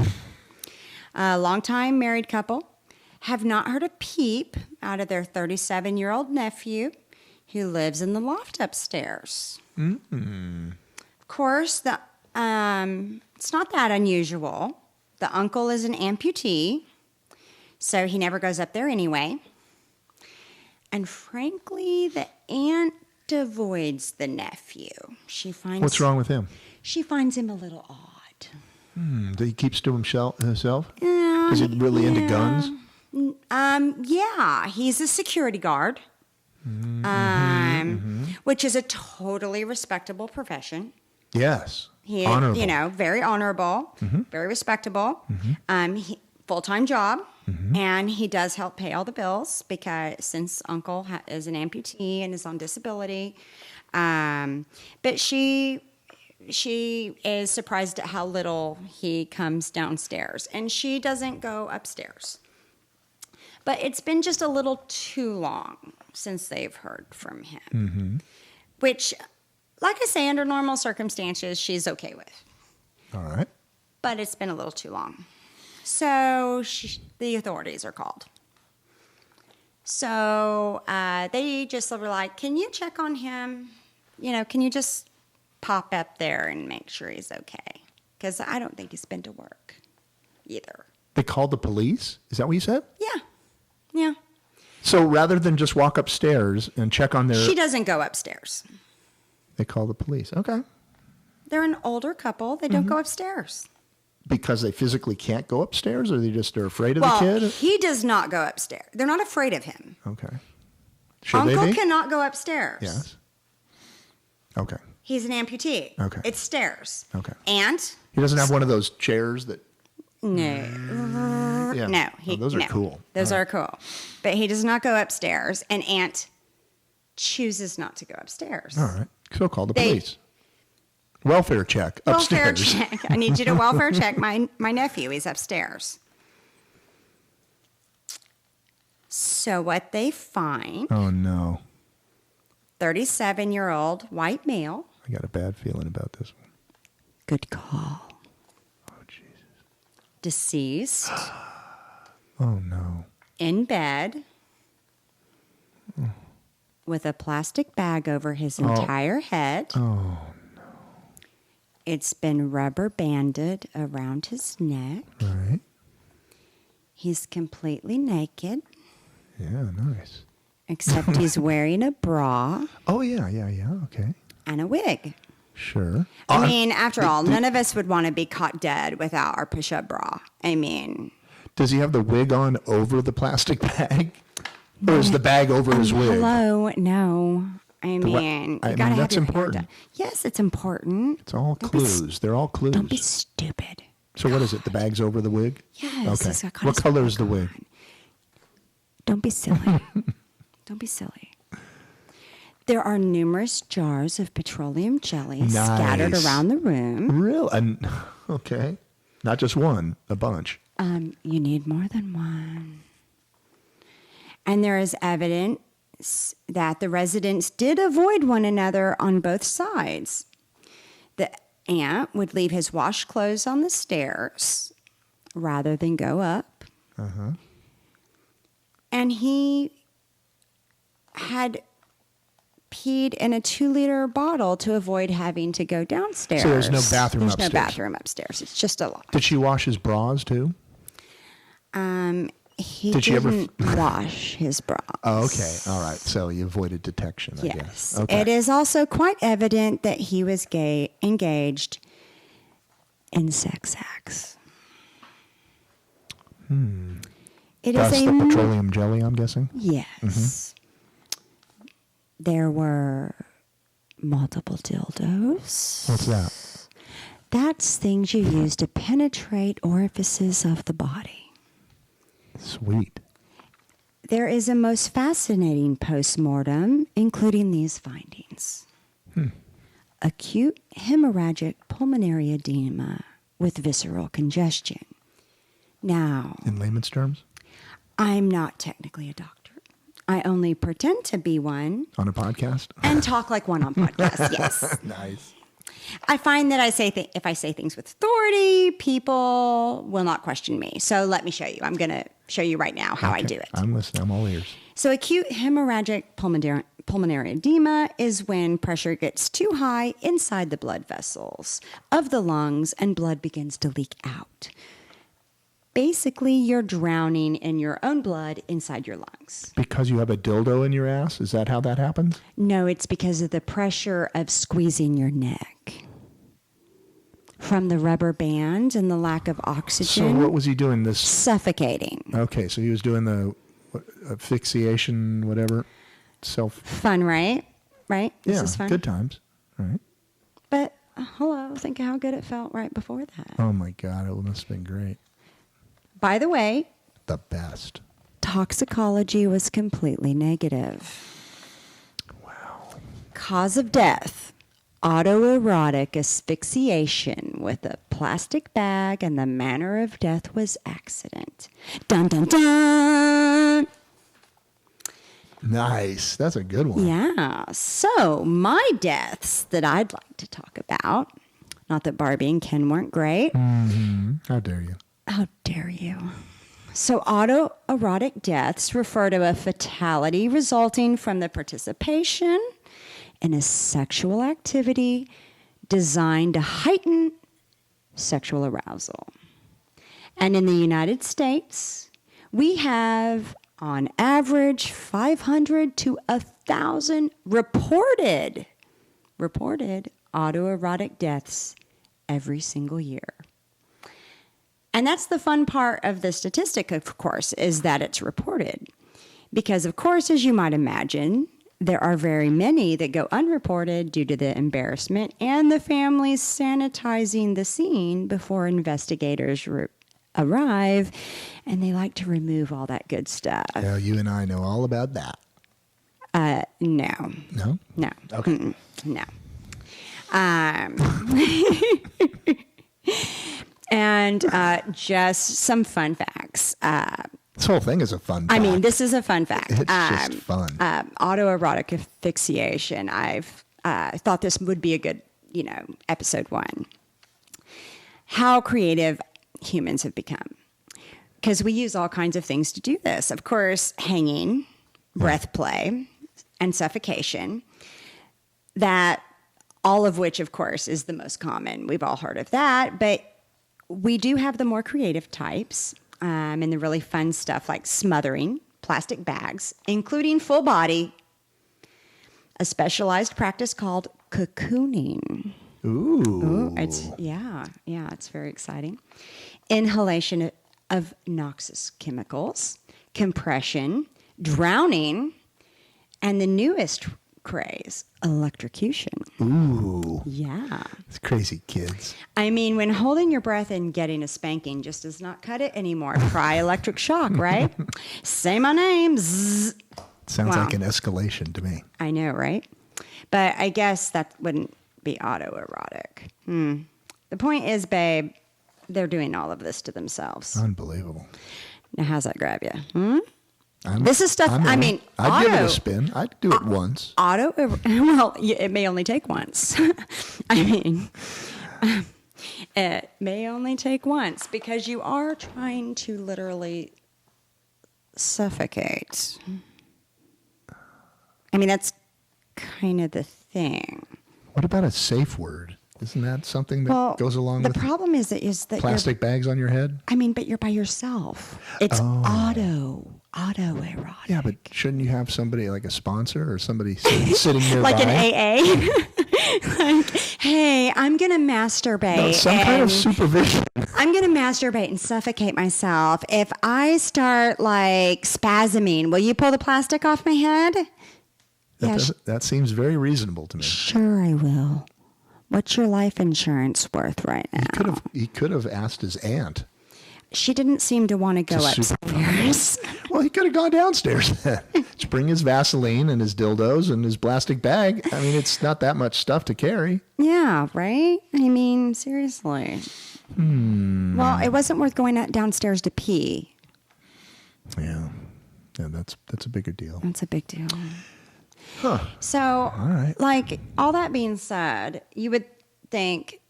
Longtime married couple have not heard a peep out of their 37-year-old nephew who lives in the loft upstairs. Of course, it's not that unusual. The uncle is an amputee, so he never goes up there anyway. And frankly, the aunt avoids the nephew. What's wrong with him? She finds him a little odd. He keeps to himself? Is he really into guns? Yeah, he's a security guard, which is a totally respectable profession. Yes. Honorable. Very honorable, very respectable. Full-time job, and he does help pay all the bills because since Uncle is an amputee and is on disability. But she is surprised at how little he comes downstairs, and she doesn't go upstairs. But it's been just a little too long since they've heard from him, which, like I say, under normal circumstances, she's okay with. All right. But it's been a little too long. So the authorities are called. So they just were like, can you check on him? Can you just pop up there and make sure he's okay? Because I don't think he's been to work either. They called the police? Is that what you said? Yeah. So rather than just walk upstairs and check on their... She doesn't go upstairs. They call the police. Okay. They're an older couple. They don't go upstairs. Because they physically can't go upstairs, or they just are afraid of the kid? He does not go upstairs. They're not afraid of him. Okay. Should Uncle they be? cannot go upstairs. Yes. Okay. He's an amputee. Okay. It's stairs. Okay. And He doesn't have one of those chairs that... no. Yeah. No. Those are cool. Those are cool. But he does not go upstairs, and Aunt chooses not to go upstairs. All right. So call the police. Welfare check Welfare upstairs. check. I need you to welfare check my nephew. He's upstairs. So what they find, Oh, no. 37-year-old white male. I got a bad feeling about this one. Good call. Oh, Jesus. Deceased. Oh, no. In bed. With a plastic bag over his entire head. Oh, It's been rubber banded around his neck. right. He's completely naked, Yeah, nice. except he's wearing a bra Oh, yeah. Okay. and a wig. Sure. I mean, after all, none of us would want to be caught dead without our push-up bra. I mean... Does he have the wig on over the plastic bag? Or is the bag over his wig? Hello? No. I mean, you gotta have that's your hair important. done. Yes, it's important. It's all Don't be clues. They're all clues. Don't be stupid. So what is it? The bag's over the wig? Yes. Okay. it's got What his color wig is the wig? on. Don't be silly. Don't be silly. There are numerous jars of petroleum jelly scattered Nice. around the room. Real? Okay. Not just one, a bunch. You need more than one. And there is evidence that the residents did avoid one another on both sides. The aunt would leave his washed clothes on the stairs rather than go up. Uh-huh. And he had peed in a 2-liter bottle to avoid having to go downstairs. So there's no bathroom There's upstairs? no bathroom upstairs. It's just a lot. Did she wash his bras too? He Did she ever- didn't wash his bras. Oh, okay. All right. So he avoided detection, I guess. Yes. Okay. It is also quite evident that he was engaged in sex acts. It Thus is the petroleum jelly, I'm guessing? Yes. There were multiple dildos. What's that? That's things you use to penetrate orifices of the body. Sweet. There is a most fascinating postmortem, including these findings. Acute hemorrhagic pulmonary edema with visceral congestion. Now, In layman's terms? I'm not technically a doctor. I only pretend to be one On a podcast? and talk like one on podcasts, yes. Nice. I find that if I say things with authority, people will not question me. So let me show you. I'm going to show you right now how I Okay. do it. I'm listening. I'm all ears. So acute hemorrhagic pulmonary edema is when pressure gets too high inside the blood vessels of the lungs and blood begins to leak out. Basically, you're drowning in your own blood inside your lungs. Because you have a dildo in your ass? Is that how that happens? No, it's because of the pressure of squeezing your neck. From the rubber band and the lack of So oxygen. what was he doing? This? Suffocating. Okay, so he was doing the asphyxiation, whatever. Self. Fun, right? Right? This is fun. Good times. All right. But hello, think of how good it felt right before that. Oh my God, it must have been great. By the way, The best. toxicology was completely negative. Wow. Cause of death, autoerotic asphyxiation with a plastic bag, and the manner of death was accident. Dun, dun, dun! Nice. That's a good one. Yeah. So, my deaths that I'd like to talk about, not that Barbie and Ken weren't great. How dare you? How dare you? So, autoerotic deaths refer to a fatality resulting from the participation in a sexual activity designed to heighten sexual arousal. And in the United States, we have, on average, 500 to 1,000 reported autoerotic deaths every single year. And that's the fun part of the statistic, of course, is that it's reported. Because, of course, as you might imagine, there are very many that go unreported due to the embarrassment and the families sanitizing the scene before investigators arrive, and they like to remove all that good stuff. Yeah, you and I know all about that. No. No? No. Okay. No. And just some fun facts. This whole thing is a fun fact. I mean, this is a fun fact. It's just fun. Autoerotic asphyxiation. I've thought this would be a good, episode 1. How creative humans have become. Because we use all kinds of things to do this. Of course, hanging, breath play, and suffocation. That, all of which, of course, is the most common. We've all heard of that. But we do have the more creative types. And the really fun stuff like smothering, plastic bags, including full body, a specialized practice called cocooning. Ooh. It's very exciting. Inhalation of noxious chemicals, compression, drowning, and the newest craze, electrocution. Ooh. Yeah. It's crazy, kids. I mean, when holding your breath and getting a spanking just does not cut it anymore. Try electric shock, right? Say my name. Zzz. Sounds Wow. like an escalation to me. I know, right? But I guess that wouldn't be autoerotic. The point is, babe, they're doing all of this to themselves. Unbelievable. Now, how's that grab you? I'm- This is stuff, I'm I in. mean, I'd give it auto- a spin. I'd do it once. It may only take once. I mean, it may only take once because you are trying to literally suffocate. I mean, that's kind of the thing. What about a safe word? Isn't that something that goes along the with problem is that plastic bags on your head? I mean, but you're by yourself. It's autoerotic. Yeah, but shouldn't you have somebody like a sponsor or somebody sitting nearby? Like an AA? Like, hey, I'm going to masturbate. No, some kind of supervision. I'm going to masturbate and suffocate myself. If I start like spasming, will you pull the plastic off my head? That seems very reasonable to me. Sure, I will. What's your life insurance worth right now? He could have asked his aunt. She didn't seem to want to go upstairs. Well, he could have gone downstairs then. Just bring his Vaseline and his dildos and his plastic bag. I mean, it's not that much stuff to carry. Yeah, right? I mean, seriously. Well, it wasn't worth going downstairs to pee. Yeah, that's a bigger deal. That's a big deal. Huh. So, all right. Like, all that being said, you would think,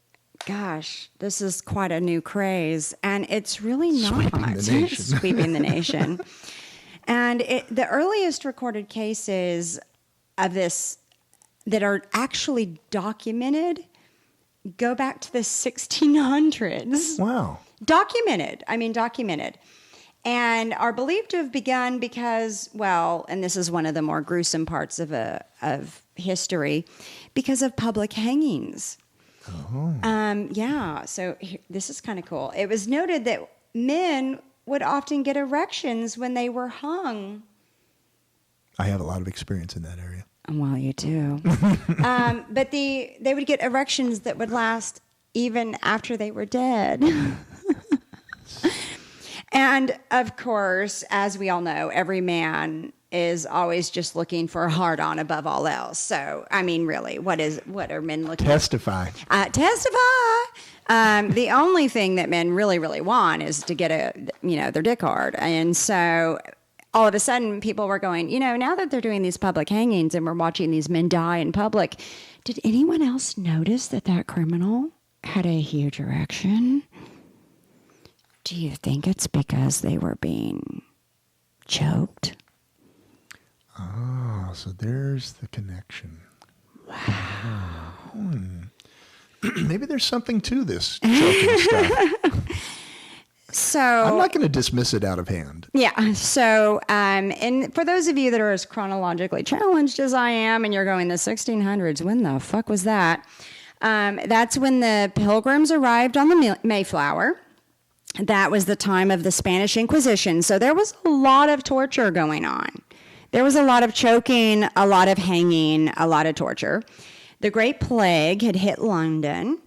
gosh, this is quite a new craze. And it's really not. Sweeping the nation. And the earliest recorded cases of this that are actually documented go back to the 1600s. Wow. Documented. And are believed to have begun because, well, and this is one of the more gruesome parts of history, because of public hangings. Oh. Yeah, so this is kind of cool. It was noted that men would often get erections when they were hung. I have a lot of experience in that area. Well, you do. But they would get erections that would last even after they were dead. And, of course, as we all know, every man is always just looking for a hard-on above all else. So, I mean, really, what are men looking for? Testify. The only thing that men really, really want is to get their dick hard. And so all of a sudden people were going, now that they're doing these public hangings and we're watching these men die in public, did anyone else notice that criminal had a huge erection? Do you think it's because they were being choked? Oh, so there's the connection. Wow. Maybe there's something to this choking stuff. So I'm not going to dismiss it out of hand. Yeah. So, and for those of you that are as chronologically challenged as I am, and you're going the 1600s, when the fuck was that? That's when the Pilgrims arrived on the Mayflower. That was the time of the Spanish Inquisition. So there was a lot of torture going on. There was a lot of choking, a lot of hanging, a lot of torture. The Great Plague had hit London,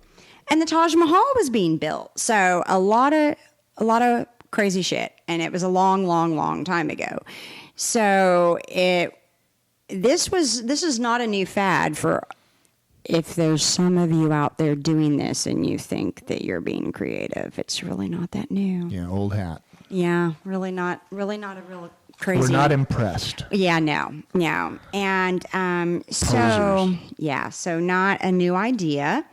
and the Taj Mahal was being built. So a lot of crazy shit, and it was a long, long, long time ago. So this is not a new fad for. If there's some of you out there doing this and you think that you're being creative, it's really not that new. Yeah, old hat. Yeah, really not a real crazy. We're not impressed. Yeah, no. And Posers. So not a new idea.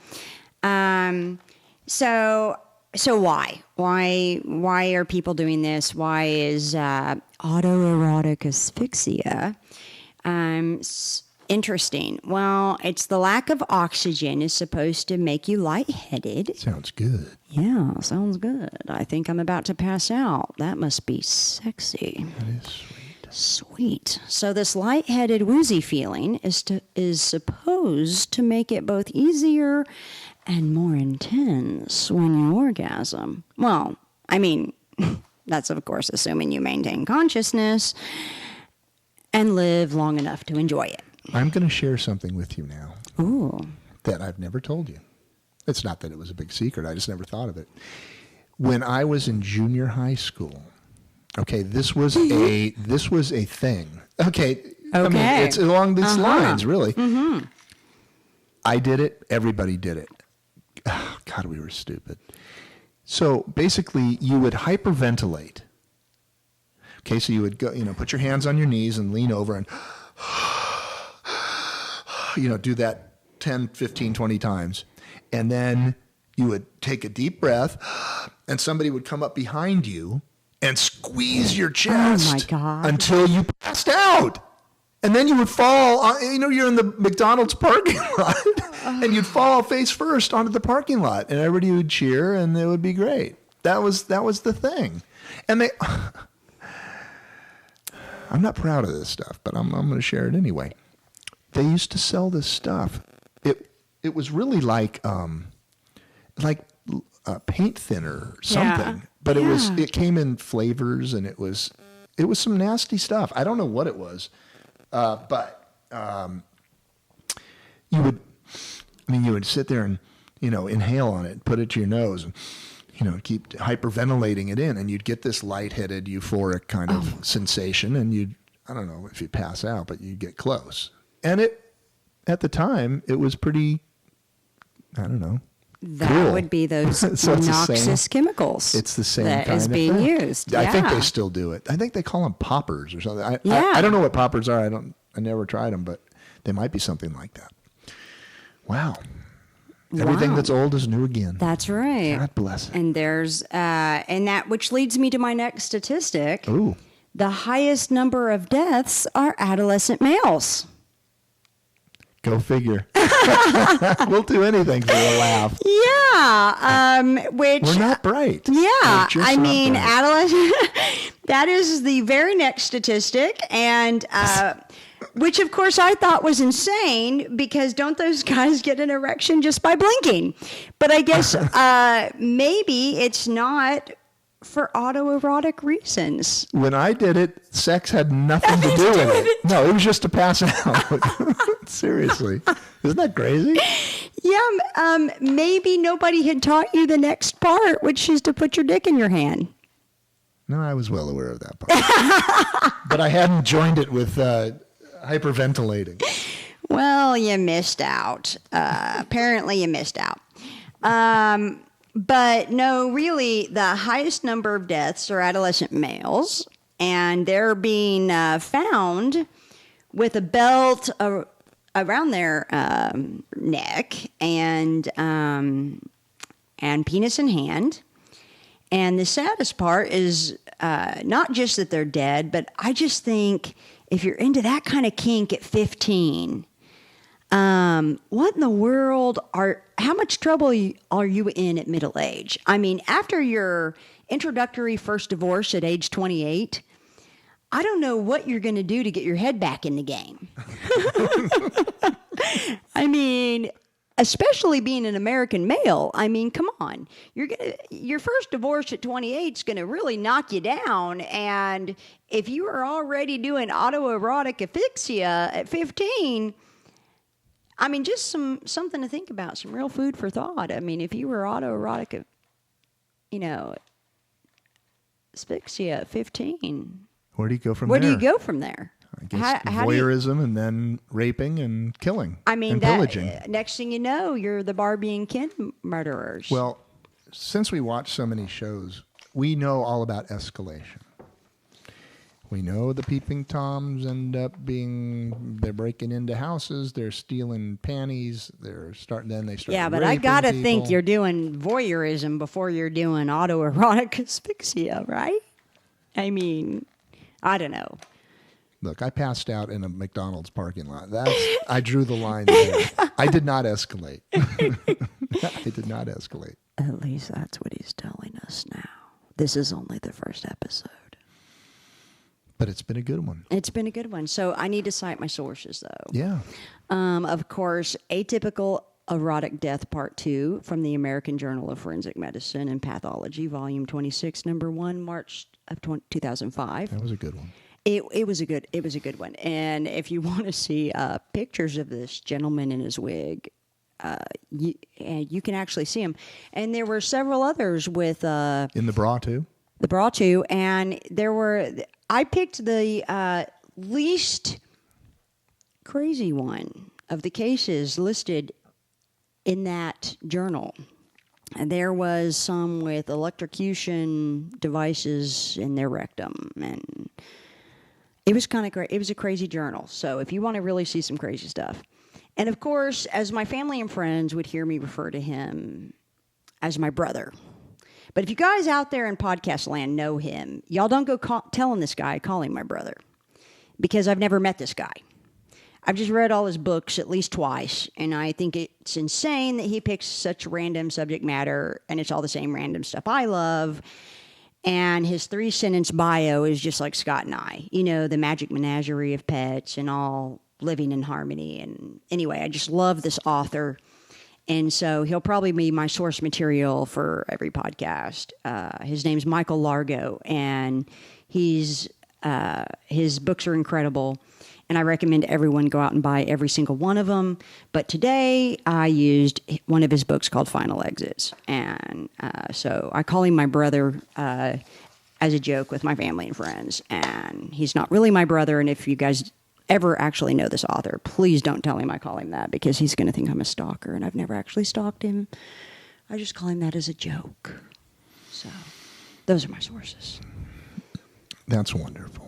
So why? Why are people doing this? Why is autoerotic asphyxia interesting? Well, it's the lack of oxygen is supposed to make you lightheaded. Sounds good. Yeah, sounds good. I think I'm about to pass out. That must be sexy. That is sweet. Sweet. So this lightheaded, woozy feeling is supposed to make it both easier and more intense when you orgasm. Well, I mean, that's of course assuming you maintain consciousness and live long enough to enjoy it. I'm going to share something with you now. Ooh. That I've never told you. It's not that it was a big secret. I just never thought of it. When I was in junior high school, okay, this was a thing. Okay. I mean, it's along these lines, really. Mm-hmm. I did it. Everybody did it. Oh, God, we were stupid. So basically, you would hyperventilate. Okay, so you would go, put your hands on your knees and lean over and, do that 10, 15, 20 times. And then you would take a deep breath and somebody would come up behind you and squeeze your chest oh my God. until you passed out. And then you would fall, you're in the McDonald's parking lot and you'd fall face first onto the parking lot and everybody would cheer and it would be great. That was the thing. And I'm not proud of this stuff, but I'm going to share it anyway. They used to sell this stuff. It was really like paint thinner or something, but it came in flavors and it was some nasty stuff. I don't know what it was, but you would sit there and inhale on it, put it to your nose, and keep hyperventilating it in, and you'd get this lightheaded, euphoric kind of sensation, and I don't know if you'd pass out, but you'd get close. And at the time, it was pretty, I don't know. That cool. would be those So noxious chemicals. It's the same that kind is of being thing. used. I think Yeah. they still do it. I think they call them poppers or something. I don't know what poppers are. I never tried them, but they might be something like that. Wow. Everything that's old is new again. That's right. God bless it. And there's and that which leads me to my next statistic. Ooh. The highest number of deaths are adolescent males. Go figure. We'll do anything for a laugh. Yeah. Which We're not bright. Yeah. We're just I not mean, bright. adolescent. That is the very next statistic, and which of course I thought was insane because don't those guys get an erection just by blinking? But I guess maybe it's not for autoerotic reasons. When I did it, sex had nothing to do with it. No, it was just to pass out. Seriously. Isn't that crazy? Yeah, maybe nobody had taught you the next part, which is to put your dick in your hand. No, I was well aware of that part. But I hadn't joined it with hyperventilating. Well, you missed out. Apparently you missed out. But no, really, the highest number of deaths are adolescent males, and they're being found with a belt around their neck and penis in hand. And the saddest part is not just that they're dead, but I just think if you're into that kind of kink at 15, what in the world how much trouble are you in at middle age? I mean, after your introductory first divorce at age 28, I don't know what you're going to do to get your head back in the game. I mean, especially being an American male. I mean, come on. Your first divorce at 28 is going to really knock you down. And if you are already doing autoerotic asphyxia at 15, I mean, just something to think about, some real food for thought. I mean, if you were autoerotic, asphyxia at 15, Where do you go from where there? do you go from there? I guess voyeurism and then raping and killing. I mean, and pillaging. Next thing you know, you're the Barbie and Ken murderers. Well, since we watch so many shows, we know all about escalation. We know the peeping toms end up they're breaking into houses, they're stealing panties, they start yeah, but I raping gotta people. think you're doing voyeurism before you're doing autoerotic asphyxia, right? I mean, I don't know. Look, I passed out in a McDonald's parking lot. I drew the line there. I did not escalate. I did not escalate. At least that's what he's telling us now. This is only the first episode. But it's been a good one. It's been a good one. So I need to cite my sources, though. Yeah. Of course, Atypical Erotic Death Part 2 from the American Journal of Forensic Medicine and Pathology, Volume 26, Number 1, March of 2005. That was a good one. It was a good one. And if you want to see pictures of this gentleman in his wig, you can actually see him. And there were several others with In the bra, too? the bra too, and I picked the least crazy one of the cases listed in that journal. And there was some with electrocution devices in their rectum, and it was kind of great. It was a crazy journal. So if you want to really see some crazy stuff, and of course, as my family and friends would hear me refer to him as my brother. But if you guys out there in podcast land know him, y'all don't go telling this guy, call him my brother, because I've never met this guy. I've just read all his books at least twice, and I think it's insane that he picks such random subject matter, and it's all the same random stuff I love. And his 3-sentence bio is just like Scott and I, the magic menagerie of pets and all living in harmony. And anyway, I just love this author. And so he'll probably be my source material for every podcast. His name's Michael Largo, and his books are incredible. And I recommend everyone go out and buy every single one of them. But today I used one of his books called Final Exits. And so I call him my brother as a joke with my family and friends. And he's not really my brother. And if you guys ever actually know this author, please don't tell him I call him that, because he's going to think I'm a stalker. And I've never actually stalked him. I just call him that as a joke. So those are my sources. That's wonderful.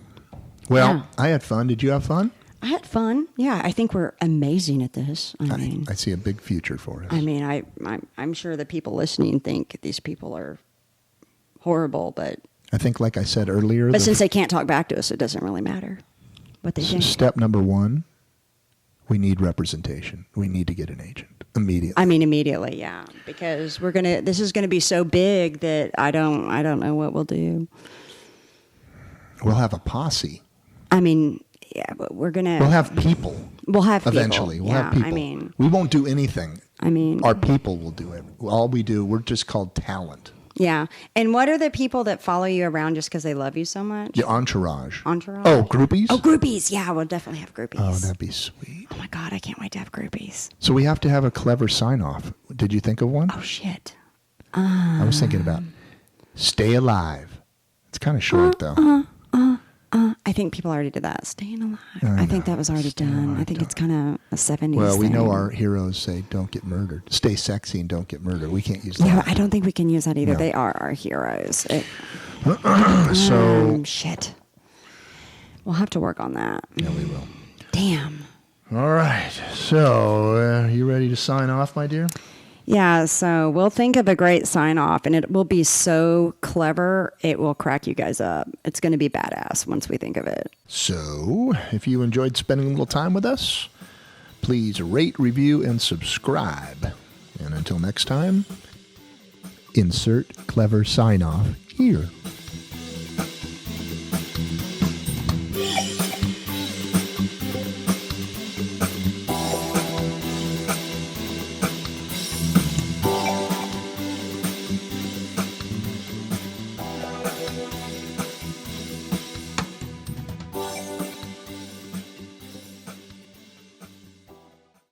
Well, Yeah. I had fun. Did you have fun? I had fun. Yeah, I think we're amazing at this. I see a big future for us. I mean, I'm sure the people listening think these people are horrible, but I think, like I said earlier, since they can't talk back to us, it doesn't really matter what they think. step number 1, we need representation. We need to get an agent immediately. I mean, immediately, yeah, because this is gonna be so big that I don't know what we'll do. We'll have a posse. I mean, yeah, but we'll have people. We'll have people. Eventually, we'll Yeah, have people. I mean, we won't do anything. our people will do it. All we do, we're just called talent. Yeah. And what are the people that follow you around just because they love you so much? The entourage. Entourage? Oh, groupies? Oh, groupies. Yeah, we'll definitely have groupies. Oh, that'd be sweet. Oh, my God. I can't wait to have groupies. So we have to have a clever sign-off. Did you think of one? Oh, shit. I was thinking about stay alive. It's kind of short, though. I think people already did that. Staying alive. I I think know. that was already Stay done. alive, I think don't- it's kind of a 70s Well, we thing. know our heroes say don't get murdered. Stay sexy and don't get murdered. We can't use Yeah, that. but I don't think we can use that either. No. They are our heroes. So, Shit. We'll have to work on that. yeah, we will. Damn. All right. So, you ready to sign off, my dear? Yeah, so we'll think of a great sign off, and it will be so clever, it will crack you guys up. It's going to be badass once we think of it. So, if you enjoyed spending a little time with us, please rate, review, and subscribe. And until next time, insert clever sign off here.